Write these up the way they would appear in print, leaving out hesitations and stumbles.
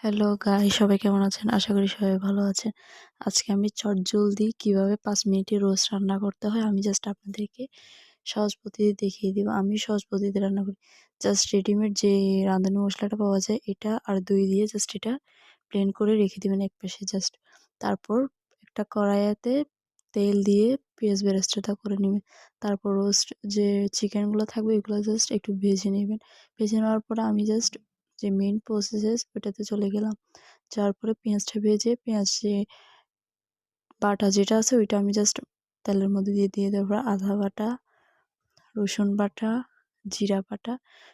Hello guys, সবাই কেমন আছেন? আশা করি সবাই ভালো আছেন। আজকে আমি চটজলদি কিভাবে ৫ মিনিটে রোস্ট রান্না করতে হয় আমি জাস্ট আপনাদেরকে সহজ পদ্ধতি দেখিয়ে দিব। আমি সহজ পদ্ধতিতে রান্না করি। জাস্ট রেডিমেড যে রাঁধুনি মশলাটা পাওয়া যায় এটা আর দই দিয়ে জাস্ট এটা ব্লেন্ড করে রেখে দিবেন একপাশে জাস্ট। তারপর একটা কড়াইতে তেল দিয়ে পেঁয়াজ বেরেস্তাটা করে নিবেন। তারপর রোস্ট যে চিকেনগুলো থাকবে এগুলো জাস্ট একটু ভেজে নিবেন। ভেজে নেওয়ার পরে আমি জাস্ট যে মেইন প্রসেস ওটাতে চলে গেলাম। যাওয়ার পরে পেঁয়াজটা ভেজে পেঁয়াজ যে বাটা যেটা আছে ওইটা আমি জাস্ট তেলের মধ্যে দিয়ে দেওয়ার পর আদা বাটা, রসুন বাটা, জিরা বাটা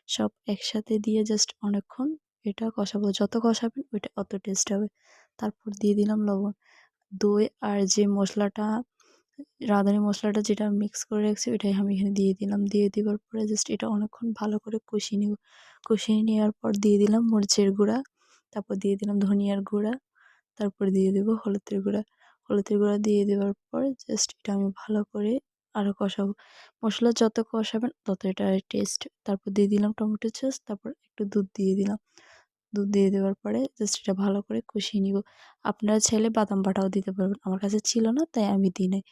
সব একসাথে দিয়ে জাস্ট অনেকক্ষণ এটা কষাবো। যত কষাবেন ওইটা অত টেস্ট হবে। তারপর দিয়ে দিলাম লবণ, দই আর যে মশলাটা রাঁধুনি মশলাটা যেটা মিক্স করে রাখছি ওইটাই আমি এখানে দিয়ে দিলাম। দিয়ে দেওয়ার পরে জাস্ট এটা অনেকক্ষণ ভালো করে কষিয়ে নিব। কষিয়ে নেওয়ার পর দিয়ে দিলাম মরিচের গুঁড়া, তারপর দিয়ে দিলাম ধনিয়ার গুঁড়া, তারপর দিয়ে দেবো হলুদের গুঁড়া। হলুদের গুঁড়া দিয়ে দেওয়ার পর জাস্ট এটা আমি ভালো করে আরও কষাবো। মশলা যত কষাবেন তত এটা টেস্ট। তারপর দিয়ে দিলাম টমেটো সস, তারপর একটু দুধ দিয়ে দিলাম। দুধ দিয়ে দেওয়ার পরে জাস্ট এটা ভালো করে কষিয়ে নিব। আপনারা চাইলে বাদাম বাটাও দিতে পারবেন। আমার কাছে ছিল না তাই আমি দিই নাই।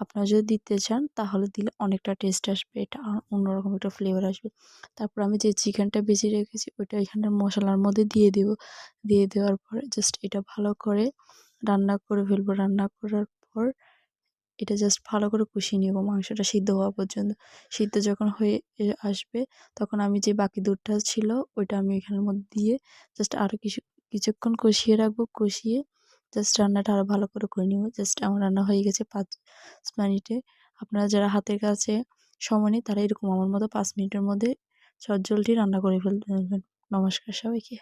আপনারা যদি দিতে চান তাহলে দিলে অনেকটা টেস্ট আসবে। এটা অন্যরকম একটা ফ্লেভার আসবে। তারপর আমি যে চিকেনটা ভেজে রেখেছি ওইটা এখানে মশলার মধ্যে দিয়ে দেব। দিয়ে দেওয়ার পরে জাস্ট এটা ভালো করে রান্না করে ফেলবো। রান্না করার পর এটা জাস্ট ভালো করে কষিয়ে নেব মাংসটা সিদ্ধ হওয়া পর্যন্ত। সিদ্ধ যখন হয়ে আসবে তখন আমি যে বাকি দুধটা ছিল ওইটা আমি এখানের মধ্যে দিয়ে জাস্ট আরও কিছুক্ষণ কষিয়ে রাখবো। কষিয়ে জাস্ট রান্নাটা আরও ভালো করে নিব। জাস্ট আমার রান্না হয়ে গেছে ৫ মিনিটে। আপনারা যারা হাতের কাছে সময় নেই তারা এরকম আমার মতো ৫ মিনিটের মধ্যে চটজলদি রান্না করে ফেলতে পারবেন। নমস্কার সবাইকে।